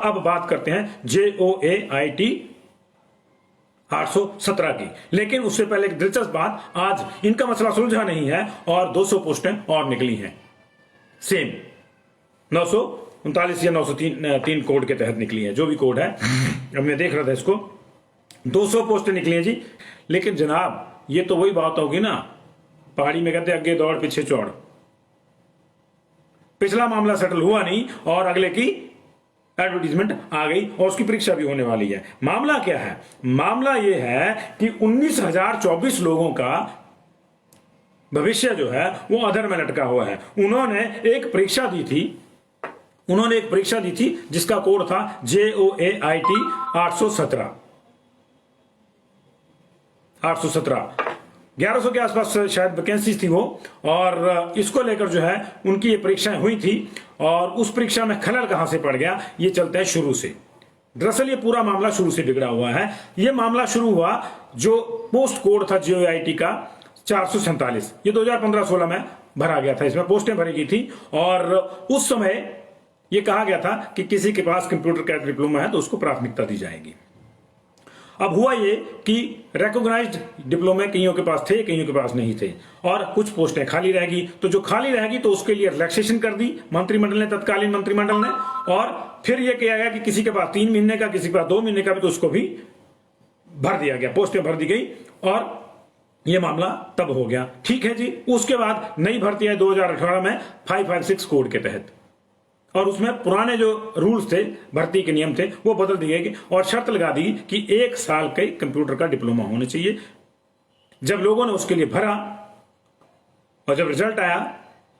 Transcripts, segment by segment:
अब बात करते हैं JOAIT 817 की। लेकिन उससे पहले एक दिलचस्प बात, आज इनका मसला सुलझा नहीं है और 200 पोस्टें और निकली हैं। सेम 939 या 903 कोड के तहत निकली है, जो भी कोड है। अब मैं देख रहा था इसको, 200 पोस्टें निकली हैं जी। लेकिन जनाब ये तो वही बात होगी ना, पहाड़ी में कहते आगे दौड़ पीछे चौड़। पिछला मामला सेटल हुआ नहीं और अगले की एडवर्टीजमेंट आ गई और उसकी परीक्षा भी होने वाली है। मामला क्या है? मामला यह है कि 19,024 लोगों का भविष्य जो है वो अधर में लटका हुआ है। उन्होंने एक परीक्षा दी थी जिसका कोड था JOAIT 817 1100 के आसपास शायद वैकेंसी थी वो, और इसको लेकर जो है उनकी ये परीक्षाएं हुई थी। और उस परीक्षा में खलल कहां से पड़ गया, ये चलता है शुरू से। दरअसल ये पूरा मामला शुरू से बिगड़ा हुआ है। ये मामला शुरू हुआ, जो पोस्ट कोड था JOAIT का 447, ये 2015-16 में भरा गया था, इसमें पोस्टें भरी गई थी। और उस समय ये कहा गया था कि किसी के पास कंप्यूटर का डिप्लोमा है तो उसको प्राथमिकता दी जाएगी। अब हुआ ये कि रिकॉग्नाइज्ड डिप्लोमे कईयों के पास थे, कईयों के पास नहीं थे, और कुछ पोस्टें खाली रहेगी। तो जो खाली रहेगी तो उसके लिए रिलैक्सेशन कर दी मंत्रिमंडल ने, तत्कालीन मंत्रिमंडल ने। और फिर यह किया गया कि किसी के पास 3 महीने का, किसी के पास 2 महीने का भी, तो उसको भी भर दिया गया, पोस्टें भर दी गई। और यह मामला तब हो गया, ठीक है जी। उसके बाद नई भर्ती है 2018 में 556 कोड के तहत, और उसमें पुराने जो रूल्स थे, भर्ती के नियम थे, वो बदल दिए गए और शर्त लगा दी कि 1 साल के कंप्यूटर का डिप्लोमा होना चाहिए। जब लोगों ने उसके लिए भरा और जब रिजल्ट आया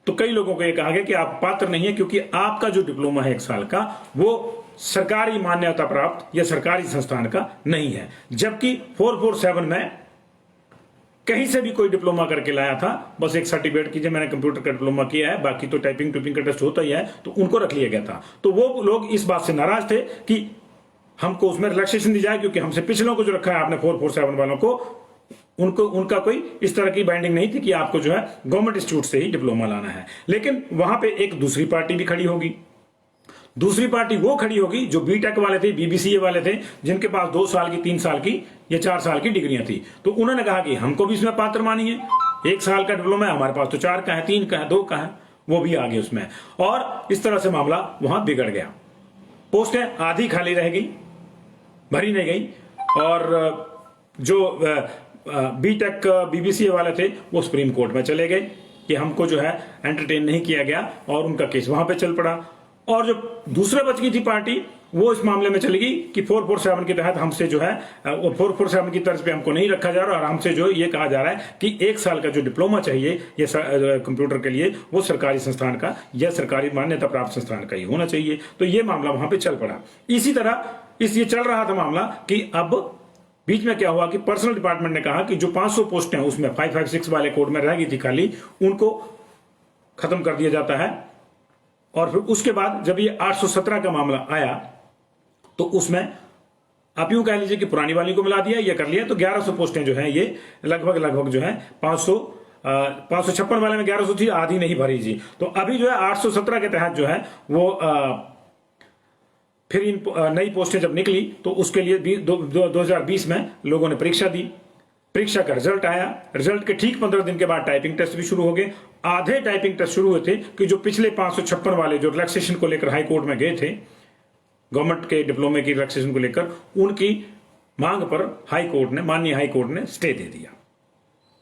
तो कई लोगों को यह कहा गया कि आप पात्र नहीं है, क्योंकि आपका जो डिप्लोमा है 1 साल का वो सरकारी मान्यता प्राप्त या सरकारी संस्थान का नहीं है। जबकि 447 में कहीं से भी कोई डिप्लोमा करके लाया था, बस एक सर्टिफिकेट कीजिए मैंने कंप्यूटर का डिप्लोमा किया है, बाकी तो टाइपिंग टूपिंग का टेस्ट होता ही है, तो उनको रख लिया गया था। तो वो लोग इस बात से नाराज थे कि हमको उसमें रिलैक्सेशन दी जाए, क्योंकि हमसे पिछलों को जो रखा है आपने 447 वालों को, उनका कोई इस तरह की बाइंडिंग नहीं थी कि आपको जो है गवर्नमेंट इंस्टीट्यूट से ही डिप्लोमा लाना है। लेकिन वहां पे एक दूसरी पार्टी भी खड़ी होगी। दूसरी पार्टी वो खड़ी होगी जो बीटेक वाले थे, BBCA वाले थे, जिनके पास 2 साल की, 3 साल की या 4 साल की डिग्रियां थी। तो उन्होंने कहा कि हमको भी इसमें पात्र मानिए, 1 साल का डिप्लोमा है, हमारे पास तो 4 का है, 3 का है, 2 का है, वो भी आ गए उसमें। और इस तरह से मामला वहां बिगड़ गया। पोस्टें आधी खाली रह गई, भरी नहीं गई, और जो बीटेक BBCA वाले थे वो सुप्रीम कोर्ट में चले गए कि हमको जो है एंटरटेन नहीं किया गया, और उनका केस वहां पे चल पड़ा। और जो दूसरे बच गई थी पार्टी, वो इस मामले में चली गई कि 447 के तहत हमसे जो है 447 की तर्ज पे हमको नहीं रखा जा रहा, और हमसे जो ये कहा जा रहा है कि 1 साल का जो डिप्लोमा चाहिए ये कंप्यूटर के लिए, वो सरकारी संस्थान का या सरकारी मान्यता प्राप्त संस्थान का ही होना चाहिए। तो ये मामला वहां पे चल पड़ा। इसी तरह ये चल रहा था मामला कि अब बीच में क्या हुआ कि पर्सनल डिपार्टमेंट ने कहा कि जो 500 पोस्टें उसमें 556 वाले कोड में रह गई थी खाली, उनको खत्म कर दिया जाता है। और फिर उसके बाद जब ये 817 का मामला आया तो उसमें आप यूं कह लीजिए कि पुरानी वाली को मिला दिया, ये कर लिया, तो 1100 पोस्टें जो हैं ये लगभग जो है 556 वाले में 1100 थी, आधी नहीं भरी जी। तो अभी जो है 817 के तहत जो है वो फिर इन नई पोस्टें जब निकली तो उसके लिए 2020 में लोगों ने परीक्षा दी। परीक्षा का रिजल्ट आया, रिजल्ट के ठीक 15 दिन के बाद टाइपिंग टेस्ट भी शुरू हो गए। आधे टाइपिंग टेस्ट शुरू हुए थे कि जो पिछले 556 वाले जो रिलैक्सेशन को लेकर हाई कोर्ट में गए थे, गवर्नमेंट के डिप्लोमे की रिलैक्सेशन को लेकर, उनकी मांग पर माननीय हाई कोर्ट ने स्टे दे दिया।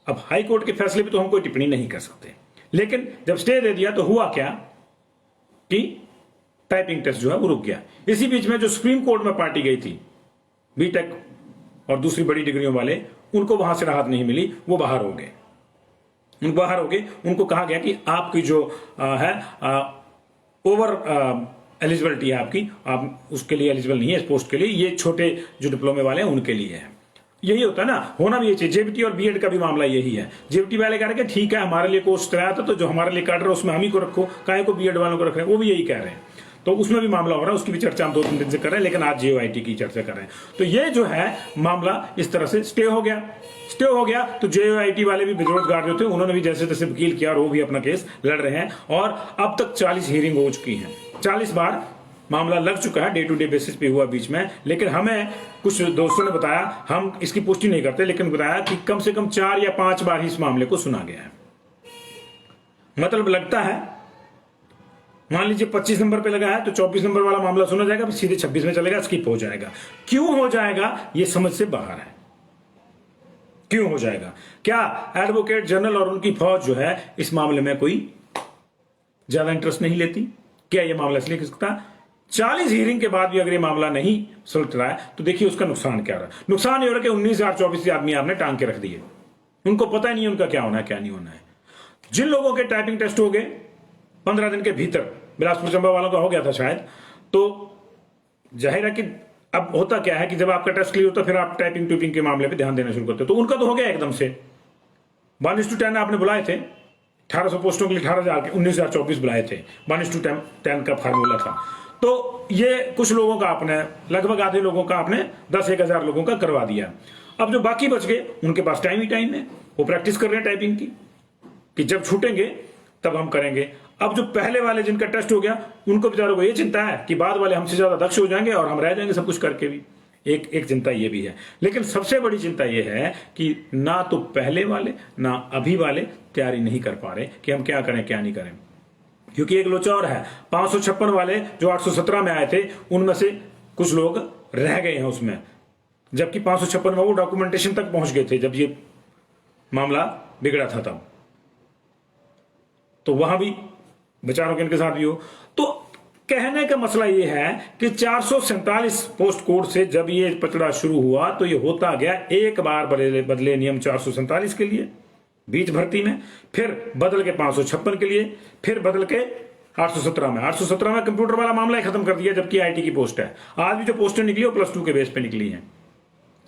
अब हाई कोर्ट के फैसले पर तो हम कोई टिप्पणी नहीं कर सकते, लेकिन जब स्टे दे दिया तो हुआ क्या कि टाइपिंग टेस्ट जो है वो रुक गया। इसी बीच में जो सुप्रीम कोर्ट में पार्टी गई थी, बीटेक और दूसरी बड़ी डिग्रियों वाले, उनको वहां से राहत नहीं मिली, वो बाहर हो गए। उनको कहा गया कि आपकी जो है ओवर एलिजिबिलिटी है आपकी, आप उसके लिए एलिजिबल नहीं है इस पोस्ट के लिए, ये छोटे जो डिप्लोमे वाले हैं उनके लिए है। यही होता है ना, होना भी ये चाहिए। जेबीटी और बीएड का भी मामला यही है। जेबीटी वाले कह रहे हैं ठीक है हमारे लिए कोर्स कराया था, तो जो हमारे लिए काट रहे उसमें हम ही को रखो, काहे को बीएड वालों को रख रहे हैं, वो भी यही कह रहे हैं। तो उसमें भी मामला हो रहा है, उसकी भी चर्चा हम 2-3 दिन से कर रहे हैं, लेकिन आज JOAIT की चर्चा कर रहे हैं। तो ये जो है मामला इस तरह से स्टे हो गया। तो JOAIT वाले भी बेरोजगार जो थे, उन्होंने भी जैसे तैसे वकील किया और वो भी अपना केस लड़ रहे हैं। और अब तक 40 हियरिंग हो चुकी हैं, 40 बार मामला लग चुका है, डे टू डे बेसिस पे हुआ बीच में, लेकिन हमें कुछ दोस्तों ने बताया, हम इसकी पुष्टि नहीं करते, लेकिन बताया कि कम से कम 4 या 5 बार ही इस मामले को सुना गया है। मतलब लगता है, मान लीजिए 25 नंबर पे लगा है तो 24 नंबर वाला मामला सुना जाएगा, फिर सीधे 26 में चलेगा, स्किप हो जाएगा। क्यों हो जाएगा ये समझ से बाहर है। क्यों हो जाएगा? क्या एडवोकेट जनरल और उनकी फौज जो है इस मामले में कोई ज्यादा इंटरेस्ट नहीं लेती? क्या ये मामला इसलिए किसका 40 हियरिंग के बाद भी अगर ये मामला नहीं सुलझ रहा है तो देखिए उसका नुकसान क्या रहा। नुकसान ये हो रहा है कि 19,024 आदमी आपने टांग के रख दिए, उनको पता ही नहीं उनका क्या होना है क्या नहीं होना है। जिन लोगों के टाइपिंग टेस्ट हो गए 15 दिन के भीतर, बिलासपुर चंबा वालों का हो गया था शायद, तो जाहिर है कि अब होता क्या है कि जब आपका टेस्ट क्लियर होता है फिर आप टाइपिंग टूपिंग के मामले पे ध्यान देना शुरू करते हो। तो उनका तो हो गया एकदम से। 1:10 आपने बुलाए थे 1800 पोस्टों के लिए, 18,000 के 19,024 बुलाए थे, 1:10 का फार्मूला था। तो ये कुछ लोगों का आपने, लगभग आधे लोगों का आपने 10-1,000 लोगों का करवा दिया। अब जो बाकी बच गए उनके पास टाइम ही टाइम है, वो प्रैक्टिस कर रहे हैं टाइपिंग की कि जब छूटेंगे तब हम करेंगे। अब जो पहले वाले जिनका टेस्ट हो गया उनको बेचारों को ये चिंता है कि बाद वाले हमसे ज्यादा दक्ष हो जाएंगे और हम रह जाएंगे सब कुछ करके भी। एक चिंता ये भी है, लेकिन सबसे बड़ी चिंता ये है कि ना तो पहले वाले ना अभी वाले तैयारी नहीं कर पा रहे कि हम क्या करें क्या नहीं करें। क्योंकि एक लोचा और है, 556 वाले जो 817 में आए थे उनमें से कुछ लोग रह गए हैं उसमें, जबकि 556 में वो डॉक्यूमेंटेशन तक पहुंच गए थे जब ये मामला बिगड़ा था तब। तो वहां भी बेचारों के इनके साथ भी हो। तो कहने का मसला ये है कि 447 पोस्ट कोड से जब ये पचड़ा शुरू हुआ तो ये होता गया, एक बार बदले नियम 447 के लिए बीच भर्ती में, फिर बदल के 556 के लिए, फिर बदल के 817 में। 817 में कंप्यूटर वाला मामला ही खत्म कर दिया, जबकि आईटी की पोस्ट है। आज भी जो पोस्टें निकली वो +2 के बेस पे निकली हैं,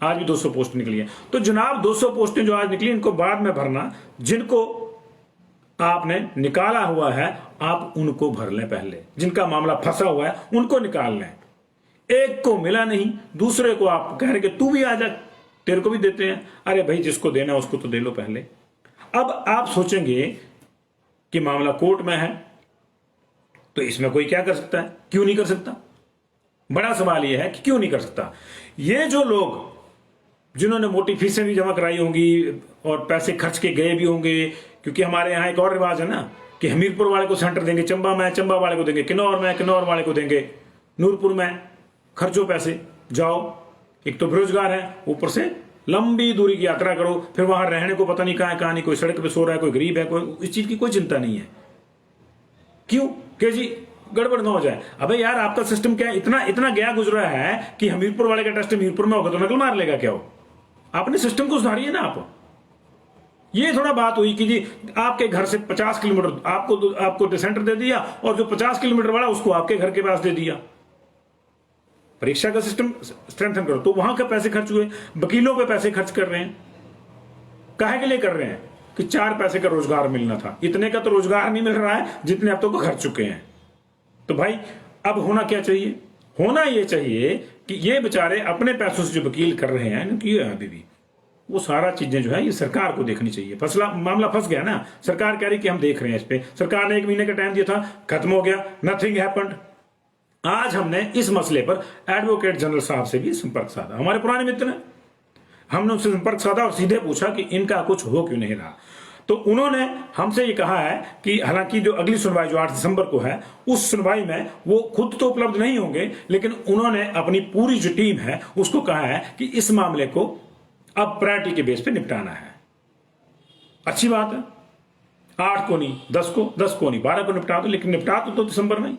आज भी 200 पोस्ट निकली है। तो जनाब 200 पोस्टें जो आज निकली इनको बाद में भरना, जिनको आपने निकाला हुआ है आप उनको भर लें पहले, जिनका मामला फंसा हुआ है उनको निकाल लें। एक को मिला नहीं, दूसरे को आप कह रहे कि तू भी आ जा, तेरे को भी देते हैं। अरे भाई जिसको देना उसको तो दे लो पहले। अब आप सोचेंगे कि मामला कोर्ट में है तो इसमें कोई क्या कर सकता है, क्यों नहीं कर सकता? बड़ा सवाल यह है कि क्यों नहीं कर सकता। ये जो लोग जिन्होंने मोटी फीसें भी जमा कराई होंगी और पैसे खर्च के गए भी होंगे, क्योंकि हमारे यहाँ एक और रिवाज है ना कि हमीरपुर वाले को सेंटर देंगे चंबा में, चंबा वाले को देंगे किन्नौर में, किन्नौर वाले को देंगे नूरपुर में, खर्चो पैसे जाओ। एक तो बेरोजगार है, ऊपर से लंबी दूरी की यात्रा करो, फिर वहां रहने को पता नहीं कहां नहीं, कोई सड़क पे सो रहा है, कोई गरीब है, कोई इस चीज की कोई चिंता नहीं है। क्यों कि जी गड़बड़ ना हो जाए। अबे यार आपका सिस्टम क्या इतना गया गुजरा है कि हमीरपुर वाले का टेस्ट हमीरपुर में होगा तो नकल मार लेगा क्या? हो आपने सिस्टम को सुधारिए ना आप। ये थोड़ा बात हुई कि जी आपके घर से 50 किलोमीटर आपको सेंटर दे दिया और जो 50 किलोमीटर वाला उसको आपके घर के पास दे दिया। परीक्षा का सिस्टम स्ट्रेंथन करो। तो वहां का पैसे खर्च हुए, वकीलों पे पैसे खर्च कर रहे हैं, काहे के लिए कर रहे हैं? कि 4 पैसे का रोजगार मिलना था। इतने का तो रोजगार नहीं मिल रहा है जितने अब तक खर्च चुके हैं। तो भाई अब होना क्या चाहिए? होना यह चाहिए कि ये बेचारे अपने पैसों से जो वकील कर रहे हैं कि अभी भी वो सारा चीजें जो है ये सरकार को देखनी चाहिए। मामला फंस गया ना, सरकार कह रही कि हम देख रहे हैं इस पे। सरकार ने 1 महीने का टाइम दिया था, खत्म हो गया, नथिंग हैपेंड। आज हमने इस मसले पर एडवोकेट जनरल साहब से भी संपर्क साधा, हमारे पुराने मित्र हैं। हमने उनसे संपर्क साधा और सीधे पूछा कि इनका कुछ हो क्यों नहीं रहा। तो उन्होंने हमसे ये कहा है कि हालांकि जो अगली सुनवाई जो 8 दिसंबर को है उस सुनवाई में वो खुद तो उपलब्ध नहीं होंगे, लेकिन उन्होंने अपनी पूरी जो टीम है उसको कहा है कि इस मामले को अब प्रायोरिटी के बेस पे निपटाना है। अच्छी बात है, 8 को नहीं 10 को नहीं 12 को निपटा दो, लेकिन निपटा तो दिसंबर में।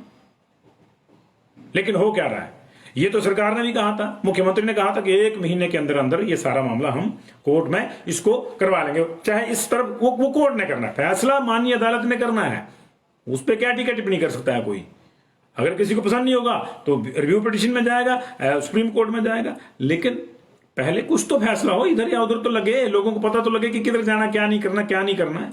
लेकिन हो क्या रहा है? ये तो सरकार ने भी कहा था, मुख्यमंत्री ने कहा था कि 1 महीने के अंदर अंदर ये सारा मामला हम कोर्ट में इसको करवा लेंगे। चाहे इस तरफ वो कोर्ट ने करना है, फैसला माननीय अदालत ने करना है, उस पर क्या टीका टिप्पणी कर सकता है कोई। अगर किसी को पसंद नहीं होगा तो रिव्यू पिटिशन में जाएगा, सुप्रीम कोर्ट में जाएगा। लेकिन पहले कुछ तो फैसला हो, इधर या उधर तो लगे, लोगों को पता तो लगे कि किधर जाना, क्या नहीं करना, क्या नहीं करना है,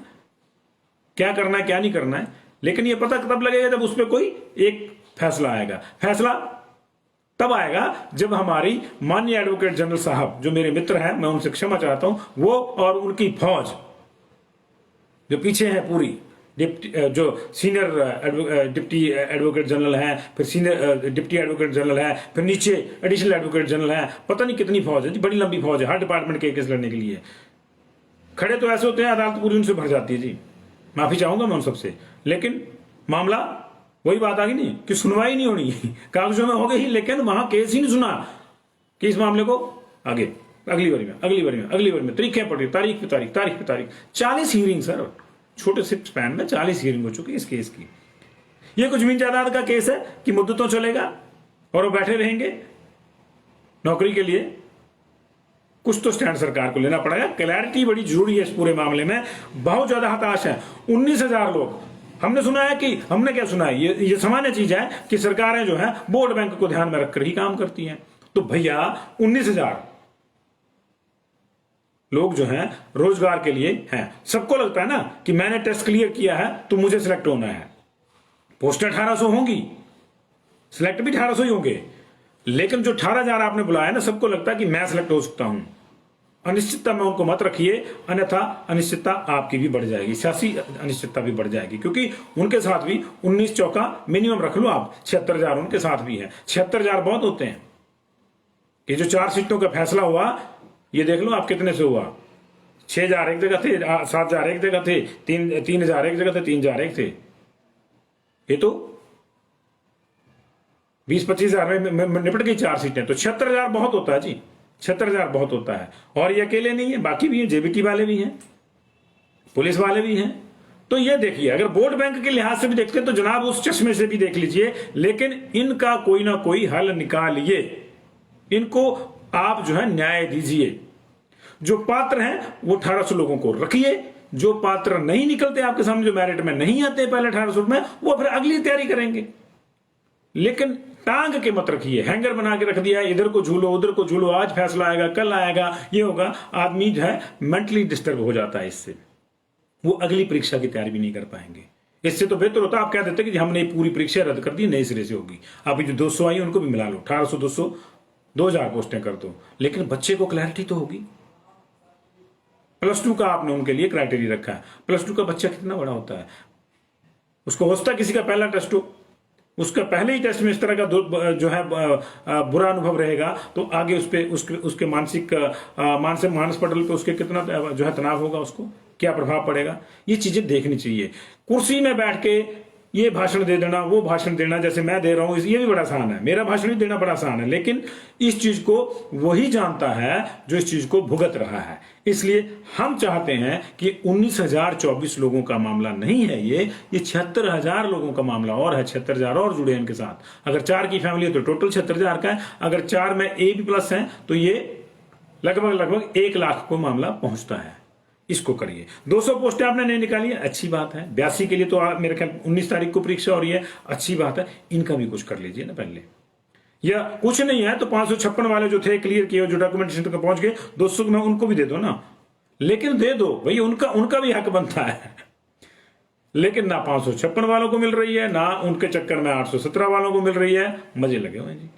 क्या करना है क्या नहीं करना है। लेकिन ये पता तब लगेगा जब उस पर कोई एक फैसला आएगा। फैसला तब आएगा जब हमारी माननीय एडवोकेट जनरल साहब जो मेरे मित्र हैं, मैं उनसे क्षमा चाहता हूं, वो और उनकी फौज जो पीछे है पूरी, जो सीनियर डिप्टी एडवोकेट जनरल है, फिर सीनियर डिप्टी एडवोकेट जनरल है, फिर नीचे एडिशनल एडवोकेट जनरल है, पता नहीं कितनी फौज है जी, बड़ी लंबी फौज है हर डिपार्टमेंट के केस लड़ने के लिए। खड़े तो ऐसे होते हैं अदालत पूरी उनसे भर जाती है जी, माफी चाहूंगा मैं उन सबसे, लेकिन मामला वही बात आ गई नहीं कि सुनवाई नहीं होनी कागजों में हो गई, लेकिन वहां केस ही नहीं सुना कि इस मामले को आगे अगली बारी में तरीकें पड़ रही, तारीख पे तारीख 40 हियरिंग सर, छोटे से स्पैन में 40 हियरिंग हो चुकी है इस केस की। ये कुछ जमीन जायदाद का केस है कि मुद्दतों चलेगा और वो बैठे रहेंगे नौकरी के लिए। कुछ तो स्टैंड सरकार को लेना पड़ेगा, क्लैरिटी बड़ी जरूरी है इस पूरे मामले में। बहुत ज्यादा हताश है 19,000 लोग। हमने सुना है कि हमने क्या सुना है, ये सामान्य चीज है कि सरकारें जो है वोट बैंक को ध्यान में रखकर ही काम करती हैं। तो भैया 19,000 लोग जो हैं रोजगार के लिए हैं। सबको लगता है ना कि मैंने टेस्ट क्लियर किया है तो मुझे सिलेक्ट होना है। पोस्टें 1800 होंगी, सिलेक्ट भी 1800 ही होंगे, लेकिन जो 18,000 आपने बुलाया ना, सबको लगता है कि मैं सिलेक्ट हो सकता हूं। अनिश्चितता में उनको मत रखिए, अन्यथा अनिश्चितता आपकी भी बढ़ जाएगी, सियासी अनिश्चितता भी बढ़ जाएगी। क्योंकि उनके साथ भी 19 चौका मिनिमम रख लो आप, 76,000 उनके साथ भी है। 76,000 बहुत होते हैं। ये जो 4 सीटों का फैसला हुआ, ये देख लो आप कितने से हुआ। 6,000 एक जगह थे, 7,000 एक जगह थे, 3,000 एक जगह थे, 3,000 एक थे। ये तो 20-25,000 में निपट गई 4 सीटें। तो 76,000 बहुत होता है जी, 76,000 बहुत होता है। और ये अकेले नहीं है, बाकी भी हैं, जेबीटी वाले भी हैं, पुलिस वाले भी हैं। तो ये देखिए, अगर वोट बैंक के लिहाज से भी देखते हैं तो जनाब उस चश्मे से भी देख लीजिए, लेकिन इनका कोई ना कोई हल निकालिए। इनको आप जो है न्याय दीजिए। जो पात्र हैं वो 1800 लोगों को रखिए, जो पात्र नहीं निकलते आपके सामने, जो मेरिट में नहीं आते पहले 1800 में, वो फिर अगली तैयारी करेंगे। लेकिन टांग के मत रखिए, हैंगर बना के रख दिया, इधर को झूलो उधर को झूलो, आज फैसला आएगा कल आएगा, ये होगा। आदमी जो है मेंटली डिस्टर्ब हो जाता है इससे, वो अगली परीक्षा की तैयारी भी नहीं कर पाएंगे। इससे तो बेहतर होता आप कह देते कि हमने पूरी परीक्षा रद्द कर दी, नए सिरे से होगी। आप जो 200 आई उनको भी मिला लो, 1800 200 2,000 पोस्टें कर दो, लेकिन बच्चे को क्लैरिटी तो होगी। +2 का आपने उनके लिए क्राइटेरिया रखा है। +2 का बच्चा कितना बड़ा होता है, उसको हो सकता है किसी का पहला टेस्ट हो, उसका पहले ही टेस्ट में इस तरह का जो है बुरा अनुभव रहेगा, तो आगे उसके मानस पटल पे उसके कितना जो है तनाव होगा, उसको क्या प्रभाव पड़ेगा, ये चीजें देखनी चाहिए। कुर्सी में बैठ के ये भाषण दे देना, वो भाषण देना, जैसे मैं दे रहा हूं, ये भी बड़ा आसान है, मेरा भाषण भी देना बड़ा आसान है, लेकिन इस चीज को वही जानता है जो इस चीज को भुगत रहा है। इसलिए हम चाहते हैं कि 19,024 लोगों का मामला नहीं है ये 76,000 लोगों का मामला और है। 76,000 और जुड़े हैं इनके साथ। अगर 4 की फैमिली है तो टोटल 76,000 का है। अगर 4 में ए भी प्लस है तो ये लगभग 1 लाख को मामला पहुंचता है। इसको करिए। 200 पोस्टें आपने नहीं निकाली है, अच्छी बात है। 82 के लिए तो मेरे ख्याल 19 तारीख को परीक्षा हो रही है, अच्छी बात है। इनका भी कुछ कर लीजिए ना पहले, या कुछ नहीं है तो 556 वाले जो थे क्लियर किए, जो डॉक्यूमेंटेशन तक पहुंच गए, 200 में उनको भी दे दो ना, लेकिन दे दो भाई, उनका भी हक बनता है। लेकिन ना 556 वालों को मिल रही है, ना उनके चक्कर में 817 वालों को मिल रही है। मजे लगे हुए जी,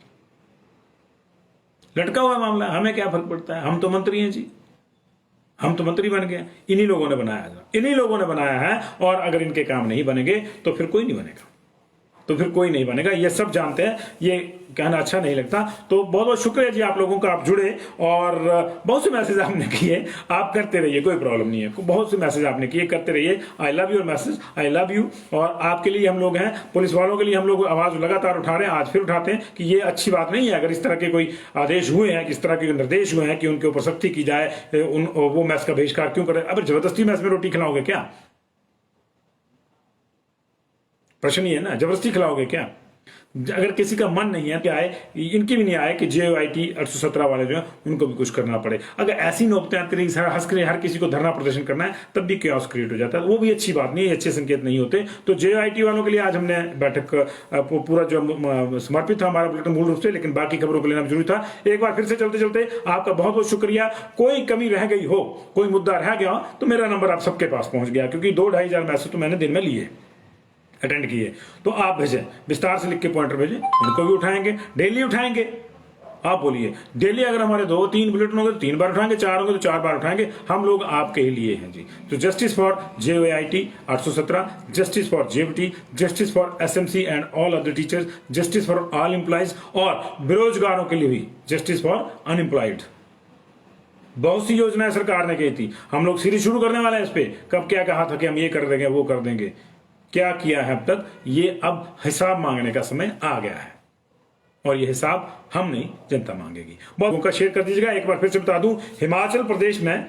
लटका हुआ मामला, हमें क्या फर्क पड़ता है, हम तो मंत्री हैं जी, हम तो मंत्री बन गए। इन्हीं लोगों ने बनाया है, इन्हीं लोगों ने बनाया है। और अगर इनके काम नहीं बनेंगे तो फिर कोई नहीं बनेगा, तो फिर कोई नहीं बनेगा। ये सब जानते हैं, ये कहना अच्छा नहीं लगता। तो बहुत बहुत शुक्रिया जी आप लोगों का, आप जुड़े और बहुत से मैसेज आपने किए, आप करते रहिए, कोई प्रॉब्लम नहीं है। बहुत से मैसेज आपने किए, करते रहिए। I love your message, I love you. और आपके लिए हम लोग हैं, पुलिस वालों के लिए हम लोग आवाज लगातार उठा रहे हैं, आज फिर उठाते हैं कि ये अच्छी बात नहीं है। अगर इस तरह के कोई आदेश हुए हैं, इस तरह के निर्देश हुए हैं कि उनके ऊपर सख्ती की जाए, वो मैस का बहिष्कार क्यों करें? अब जबरदस्ती मैस में रोटी खिलाओगे क्या? प्रश्न ही है ना, जबरदस्ती खिलाओगे क्या? अगर किसी का मन नहीं है कि आए, इनकी भी नहीं आए कि JOIT 817 वाले जो है उनको भी कुछ करना पड़े। अगर ऐसी नौबतें आती रही, हर किसी को धरना प्रदर्शन करना है, तब भी chaos क्रिएट हो जाता है। वो भी अच्छी बात नहीं है, अच्छे संकेत नहीं होते। तो JOIT वालों के लिए आज हमने बैठक पूरा जो समर्पित था हमारा बुलेटिन मूल रूप से, लेकिन बाकी खबरों को लेना जरूरी था। एक बार फिर से चलते चलते आपका बहुत बहुत शुक्रिया। कोई कमी रह गई हो, कोई मुद्दा रह गया हो, तो मेरा नंबर आप सबके पास पहुंच गया, क्योंकि 2-2.5 हजार मैसेज तो मैंने दिन में लिए, अटेंड किए। तो आप भेजें, विस्तार से लिख के पॉइंटर भेजें, उनको भी उठाएंगे, डेली उठाएंगे। आप बोलिए, डेली अगर हमारे 2-3 बुलेटिन होंगे तो 3 बार उठाएंगे, 4 होंगे तो 4 बार उठाएंगे। हम लोग आपके ही लिए हैं जी। तो justice for JOIT 817, justice for JBT, justice for SMC and all other teachers, justice for all employees, और बेरोजगारों के लिए भी जस्टिस फॉर अनएम्प्लॉयड। बहुत सी योजनाएं सरकार ने की थी, हम लोग सीरीज शुरू करने वाले हैं इस पे। कब क्या कहा था कि हम ये कर देंगे, वो कर देंगे, क्या किया है अब तक, ये अब हिसाब मांगने का समय आ गया है, और ये हिसाब हम नहीं, जनता मांगेगी। बहुत शेयर कर दीजिएगा। एक बार फिर से बता दूं, हिमाचल प्रदेश में